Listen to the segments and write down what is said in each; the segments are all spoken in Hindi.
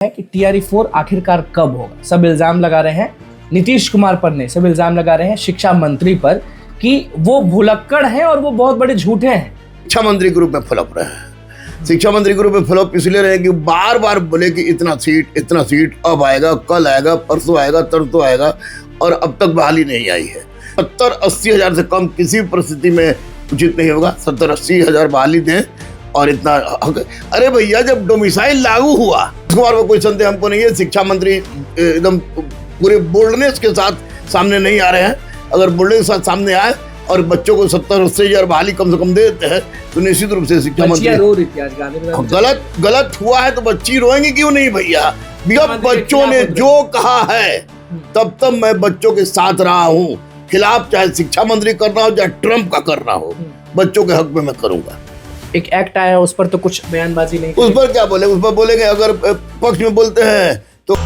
है कि TRE-4 आखिरकार कब होगा। सब इल्जाम लगा रहे हैं नीतीश कुमार पर, नहीं सब इल्जाम लगा रहे हैं शिक्षा मंत्री पर कि वो भुलक्कड़ हैं और वो बहुत बड़े झूठे हैं। शिक्षा मंत्री के रूप में फ्लॉप रहे हैं। शिक्षा मंत्री के रूप में फ्लॉप इसलिए रहे कि बार बार बोले कि इतना सीट अब आएगा, कल आएगा, परसों आएगा, तरसों आएगा, और अब तक बहाली नहीं आई है। 70-80 हज़ार से कम किसी भी परिस्थिति में उचित नहीं होगा। 70-80 हज़ार बहाली दें और इतना। अरे भैया, जब डोमिसाइल लागू हुआ, कुमार में कोई संदेह हमको नहीं है। शिक्षा मंत्री एकदम पूरे बोल्डनेस के साथ सामने नहीं आ रहे हैं। अगर बोल्डनेस के साथ सामने आए और बच्चों को 70-80 हज़ार बहाली कम से कम दे देते हैं तो निश्चित रूप से शिक्षा मंत्री रो रही थी आज गलत हुआ है तो बच्ची रोएंगी क्यों नहीं भैया। जब बच्चों ने जो कहा है तब मैं बच्चों के साथ रहा हूँ। खिलाफ चाहे शिक्षा मंत्री करना हो चाहे ट्रम्प का करना हो, बच्चों के हक में मैं करूंगा। एक एक्ट आया उस पर तो कुछ बयानबाजी नहीं, उस पर क्या बोले, उस पर बोलेंगे। अगर पक्ष में बोलते हैं तो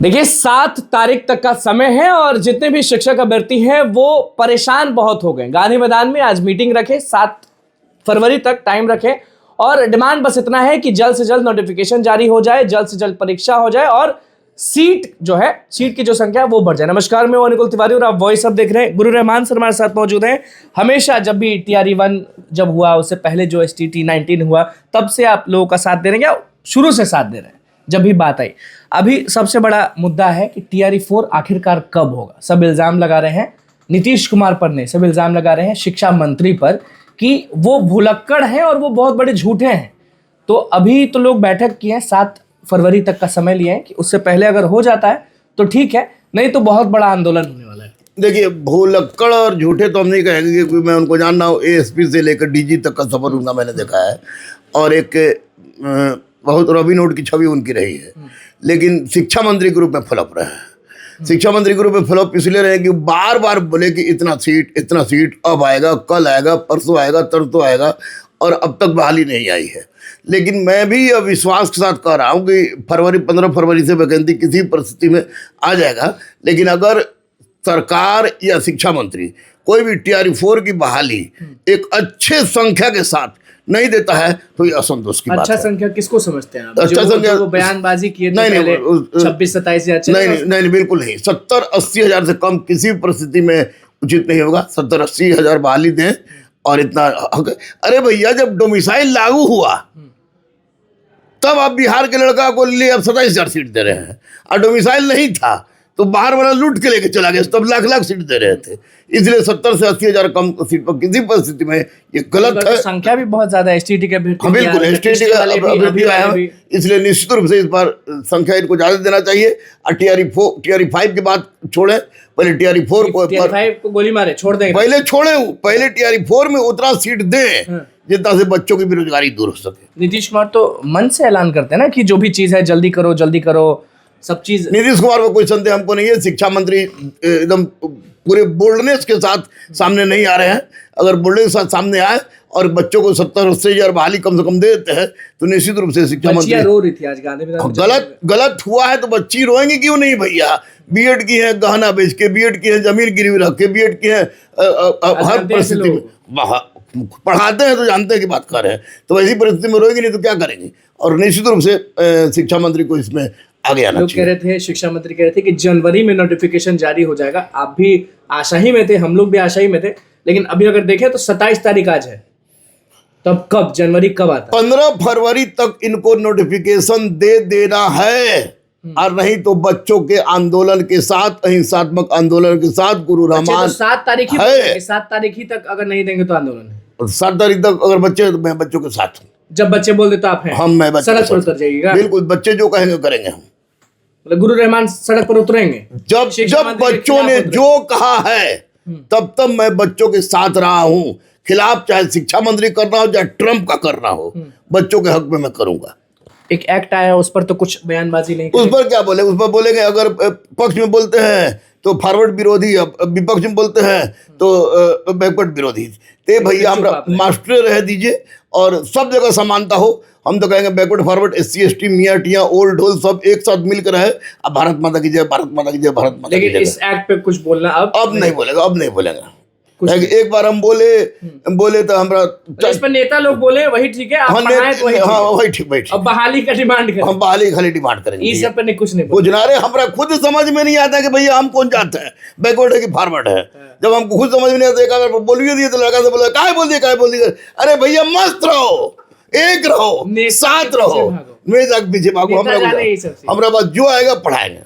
देखिए 7 तारीख तक का समय है और जितने भी शिक्षक अभ्यर्थी हैं वो परेशान बहुत हो गए। गांधी मैदान में आज मीटिंग रखे, 7 फरवरी तक टाइम रखे और डिमांड बस इतना है कि जल्द से जल्द नोटिफिकेशन जारी हो जाए, जल्द से जल्द परीक्षा हो जाए और सीट की जो संख्या है वो बढ़ जाए। नमस्कार, मैं अनुकुल तिवारी और आप वॉइस अब देख रहे हैं। गुरु रहमान सर हमारे साथ मौजूद हैं। हमेशा जब भी TRE-1 जब हुआ, उससे पहले जो STT-19 हुआ, तब से आप लोगों का साथ दे रहे हैं या शुरू से साथ दे रहे हैं जब भी बात आई। अभी सबसे बड़ा मुद्दा है कि TRE-4 आखिरकार कब होगा। सब इल्जाम लगा रहे हैं नीतीश कुमार पर, नहीं सब इल्जाम लगा रहे हैं शिक्षा मंत्री पर कि वो भुलक्कड़ हैं और वो बहुत बड़े झूठे हैं। तो अभी तो लोग बैठक किए हैं, 7 फरवरी तक का समय लिए हैं कि उससे पहले अगर हो जाता है तो ठीक है, नहीं तो बहुत बड़ा आंदोलन होने वाला है। देखिए, भुलक्कड़ और झूठे तो हम नहीं कहेंगे क्योंकि मैं उनको जानना हूँ। ASP से लेकर DG तक का सफर उनका मैंने देखा है और एक बहुत रॉबिन हुड की छवि उनकी रही है। लेकिन शिक्षा मंत्री के रूप में फ्लॉप रहे हैं। शिक्षा मंत्री के रूप में फ्लॉप इसलिए रहे कि बार बार बोले कि इतना सीट अब आएगा, कल आएगा, परसों आएगा, तरसों आएगा, और अब तक बहाली नहीं आई है। लेकिन मैं भी अब विश्वास के साथ कह रहा हूँ कि 15 फरवरी से वैकेंसी किसी परिस्थिति में आ जाएगा। लेकिन अगर सरकार या शिक्षा मंत्री कोई भी TRE-4 की बहाली एक अच्छे संख्या के साथ नहीं देता है तो ये असंतोष की बात है। अच्छा संख्या किसको समझते हैं आप? अच्छा संख्या, वो बयानबाजी किए थे पहले 26-27 हज़ार, नहीं बिल्कुल नहीं। 70-80 हज़ार से कम किसी भी परिस्थिति में उचित नहीं होगा। 70-80 हज़ार बहाली दें और इतना। अरे भैया, जब डोमिसाइल लागू हुआ तब आप बिहार के लड़का को लिए अब 27 हज़ार सीट दे रहे हैं, और डोमिसाइल नहीं था तो बाहर वाला लूट के लेके चला गया, तब लाख सीट दे रहे थे। इसलिए 70 से 80 हज़ार कम सीट पर किसी परिस्थिति में ये गलत है। संख्या भी बहुत ज्यादा है STT के, बिल्कुल STT का अभ्यर्थी आया, इसलिए निश्चित रूप से इस बार संख्या इनको ज़्यादा देना चाहिए। और TRE-5 की बात छोड़ें, पहले TRE-4 को गोली मारे छोड़ देंगे, पहले TRE-4 में उतना सीट दें जितना से बच्चों की बेरोजगारी दूर हो सके। नीतीश कुमार तो मन से ऐलान करते हैं ना कि जो भी चीज है जल्दी करो सब चीज। नीतीश कुमार में कोई संदेह हमको नहीं है। शिक्षा मंत्री एकदम पूरे बोल्डनेस के साथ सामने नहीं आ रहे हैं। अगर बोल्डनेस के साथ सामने आए और बच्चों को 70-80 हज़ार बहाली कम से कम दे देते हैं तो निश्चित रूप से शिक्षा मंत्री रो रही थी आज गांधी मैदान। गलत हुआ है तो बच्ची रोएंगी क्यों नहीं भैया। B.Ed की है गहना बेच के, B.Ed की है जमीन गिरवी रख के, B.Ed की है हर परिस्थिति में पढ़ाते हैं तो जानते हैं कि बात कर रहे हैं। तो वैसी परिस्थिति में रोएंगे नहीं तो क्या करेंगे। और निश्चित रूप से शिक्षा मंत्री को इसमें आगे आना चाहिए। कह रहे थे, शिक्षा मंत्री कह रहे थे कि जनवरी में नोटिफिकेशन जारी हो जाएगा। आप भी आशा ही में थे, हम लोग भी आशा ही में थे। लेकिन अभी अगर देखें तो 27 तारीख आज है, तब कब जनवरी कब आता? 15 फरवरी तक इनको नोटिफिकेशन दे देना है, और नहीं तो बच्चों के आंदोलन के साथ, अहिंसात्मक आंदोलन के साथ गुरु रहमान 7 तारीख ही 7 तारीख ही तक अगर नहीं देंगे तो आंदोलन है। 7 तारीख तक अगर बच्चे, तो मैं बच्चों के साथ हूँ। जब बच्चे बोल दे तो आप हैं, मैं सड़क पर उतर जाइएगा। बिल्कुल, बच्चे जो कहेंगे करेंगे हम। गुरु रहमान सड़क पर उतरेंगे जब बच्चों ने जो कहा है तब मैं बच्चों के साथ रहा हूँ। खिलाफ चाहे शिक्षा मंत्री करना हो चाहे ट्रम्प का करना हो, बच्चों के हक में मैं करूंगा। एक एक्ट आया उस पर तो कुछ बयानबाजी नहीं, उस पर क्या बोले, उस पर बोलेंगे। अगर पक्ष में बोलते हैं तो फॉरवर्ड विरोधी, विपक्ष में बोलते हैं तो बैकवर्ड विरोधी। ते भैया हमरा मास्टर रह दीजिए और सब जगह समानता हो। हम तो कहेंगे बैकवर्ड फॉरवर्ड, SC ST मियाँ टियाँ ओल्ड होल सब एक साथ मिलकर रहे। अब भारत माता की जय, भारत माता की जय, भारत माता की जय। लेकिन इस एक्ट पे कुछ बोलना अब नहीं बोलेगा। एक बार हम बोले तो हमरा इस पर नेता लोग बोले वही ठीक है, आप बढ़ाएं तो वही ठीक है। हाँ वही ठीक भाई, अब बहाली का डिमांड करें, हम बहाली खाली डिमांड करेंगे। इस सब पे नहीं कुछ नहीं कुछ ना रे, हमरा खुद समझ में नहीं आता कि भैया हम कौन जाते हैं, बैकवर्ड है कि फॉरवर्ड है। जब हमको खुद समझ में नहीं आता, एक बार बोलिए दिए तो लड़का से बोला काय बोल दिए, अरे भैया मस्त रहो, एक रहो, साथ रहो, मेरे पीछे भागो, हमरा पास जो आएगा पढ़ाएंगे।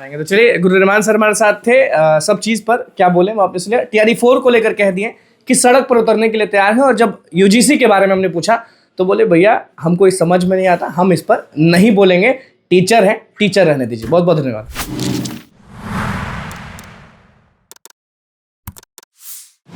तो चलिए, गुरु रहमान सर हमारे साथ थे। सब चीज पर क्या बोले वापस ले, TRE 4 को लेकर कह दिए कि सड़क पर उतरने के लिए तैयार हैं। और जब UGC के बारे में हमने पूछा तो बोले भैया हमको इस समझ में नहीं आता, हम इस पर नहीं बोलेंगे, टीचर है, टीचर रहने दीजिए। बहुत बहुत धन्यवाद।